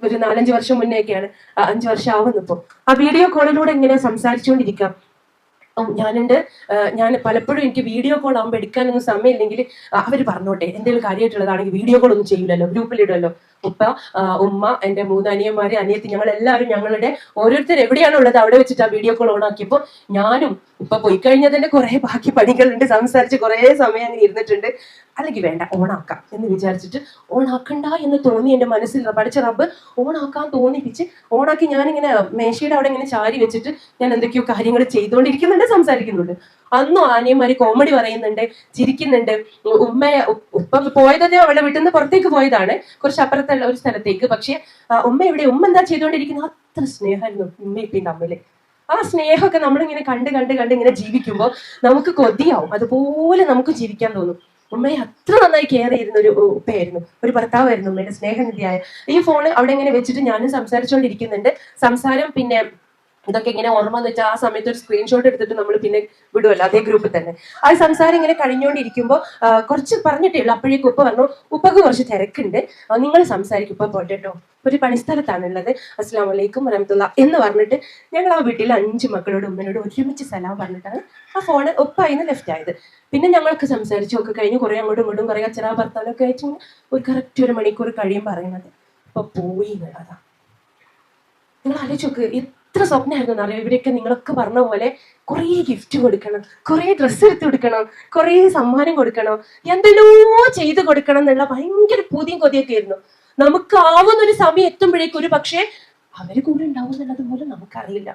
ഒരു 4-5 വർഷം മുന്നേയൊക്കെയാണ്, 5 വർഷം ആവുന്നിപ്പോ. ആ വീഡിയോ കോളിലൂടെ ഇങ്ങനെ സംസാരിച്ചുകൊണ്ടിരിക്കാം. ഞാൻ പലപ്പോഴും എനിക്ക് വീഡിയോ കോൾ ആകുമ്പോൾ എടുക്കാനൊന്നും സമയമില്ലെങ്കിൽ അവർ പറഞ്ഞോട്ടെ, എന്തെങ്കിലും കാര്യമായിട്ടുള്ളതാണെങ്കിൽ വീഡിയോ കോൾ ഒന്നും ചെയ്യില്ലല്ലോ, ഗ്രൂപ്പിലിടുമല്ലോ. ഉപ്പ, ഉമ്മ, എന്റെ 3 അനിയന്മാര്, അനിയത്തി, ഞങ്ങൾ എല്ലാവരും ഞങ്ങളുടെ ഓരോരുത്തർ എവിടെയാണോ ഉള്ളത് അവിടെ വെച്ചിട്ട് ആ വീഡിയോ കോൾ ഓൺ ആക്കിയപ്പോൾ ഞാനും ഉപ്പ പോയി കഴിഞ്ഞതിന്റെ കുറെ ബാക്കി പണികളുണ്ട്, സംസാരിച്ച് കുറെ സമയം അങ്ങനെ ഇരുന്നിട്ടുണ്ട്. അല്ലെങ്കിൽ വേണ്ട, ഓണാക്കാം എന്ന് വിചാരിച്ചിട്ട് ഓണാക്കണ്ട എന്ന് തോന്നി എന്റെ മനസ്സിൽ പഠിച്ച റബ്ബ് ഓണാക്കാൻ തോന്നിപ്പിച്ച് ഓണാക്കി. ഞാനിങ്ങനെ മേശയുടെ അവിടെ ഇങ്ങനെ ചാരി വെച്ചിട്ട് ഞാൻ എന്തൊക്കെയോ കാര്യങ്ങൾ ചെയ്തുകൊണ്ടിരിക്കുന്നുണ്ട്, സംസാരിക്കുന്നുണ്ട്. അന്നും അനിയന്മാര് കോമഡി പറയുന്നുണ്ട്, ചിരിക്കുന്നുണ്ട്. ഉപ്പ പോയതേ അവളുടെ വീട്ടിൽ നിന്ന് പുറത്തേക്ക് പോയതാണ്, കുറച്ച് അപ്പുറത്തുള്ള ഒരു സ്ഥലത്തേക്ക്. പക്ഷെ ഉമ്മ എന്താ ചെയ്തുകൊണ്ടിരിക്കുന്നത്? അത്ര സ്നേഹമായിരുന്നു ഉമ്മയും ഇപ്പം തമ്മില്. ആ സ്നേഹമൊക്കെ നമ്മളിങ്ങനെ കണ്ട് കണ്ട് കണ്ട് ഇങ്ങനെ ജീവിക്കുമ്പോൾ നമുക്ക് കൊതിയാവും, അതുപോലെ നമുക്ക് ജീവിക്കാൻ തോന്നും. ഉമ്മയെ അത്ര നന്നായി കെയർ ചെയ്യുന്ന ഒരു ഉപ്പയായിരുന്നു, ഒരു ഭർത്താവായിരുന്നു ഉമ്മയുടെ സ്നേഹനിധിയായ. ഈ ഫോണ് അവിടെ ഇങ്ങനെ വെച്ചിട്ട് ഞാനും സംസാരിച്ചുകൊണ്ടിരിക്കുന്നുണ്ട്. സംസാരം പിന്നെ ഇതൊക്കെ ഇങ്ങനെ ഓർമ്മ എന്ന് വെച്ചാൽ ആ സമയത്ത് ഒരു സ്ക്രീൻഷോട്ട് എടുത്തിട്ട് നമ്മൾ പിന്നെ വിടുമല്ലോ അതേ ഗ്രൂപ്പിൽ തന്നെ. ആ സംസാരം ഇങ്ങനെ കഴിഞ്ഞുകൊണ്ടിരിക്കുമ്പോൾ കുറച്ച് പറഞ്ഞിട്ടേ ഉള്ളൂ, അപ്പോഴേക്കും ഉപ്പ പറഞ്ഞു, ഉപ്പക്ക് കുറച്ച് തിരക്കുണ്ട്, നിങ്ങൾ സംസാരിക്കും, ഉപ്പ പോട്ടെ കേട്ടോ, ഒരു പണിസ്ഥലത്താണ് ഉള്ളത്, അസ്സലാമു അലൈക്കും വറഹ്മത്തുള്ളാഹി എന്ന് പറഞ്ഞിട്ട് ഞങ്ങൾ ആ വീട്ടിൽ 5 മക്കളോട് ഉമ്മനോട് ഒരുമിച്ച് സലാം പറഞ്ഞിട്ടാണ് ആ ഫോണ് ഉപ്പ അതിന് ലെഫ്റ്റ് ആയത്. പിന്നെ ഞങ്ങൾക്ക് സംസാരിച്ചു ഒക്കെ കഴിഞ്ഞ് കുറെ അങ്ങോട്ടും ഇങ്ങോട്ടും കുറെ അച്ഛനാ ഭർത്താനൊക്കെ ആയിട്ട് ഒരു കറക്റ്റ് 1 മണിക്കൂർ കഴിയും പറയുന്നത് ഇപ്പൊ പോയി എന്നുള്ളതാ. നിങ്ങൾ ആലോചിച്ച് നോക്ക്, എത്ര സ്വപ്നമായിരുന്നു എന്നറിയോ. ഇവരൊക്കെ നിങ്ങളൊക്കെ പറഞ്ഞ പോലെ കുറേ ഗിഫ്റ്റ് കൊടുക്കണം, കുറേ ഡ്രസ്സ് എടുത്ത് കൊടുക്കണം, കുറേ സമ്മാനം കൊടുക്കണം, എന്തെല്ലോ ചെയ്ത് കൊടുക്കണം എന്നുള്ള ഭയങ്കര കൊതിയൊക്കെ ആയിരുന്നു. നമുക്ക് ആവുന്നൊരു സമയം എത്തുമ്പോഴേക്കും ഒരു പക്ഷേ അവര് കൂടെ ഉണ്ടാവും എന്നുള്ളത് പോലും നമുക്കറിയില്ല.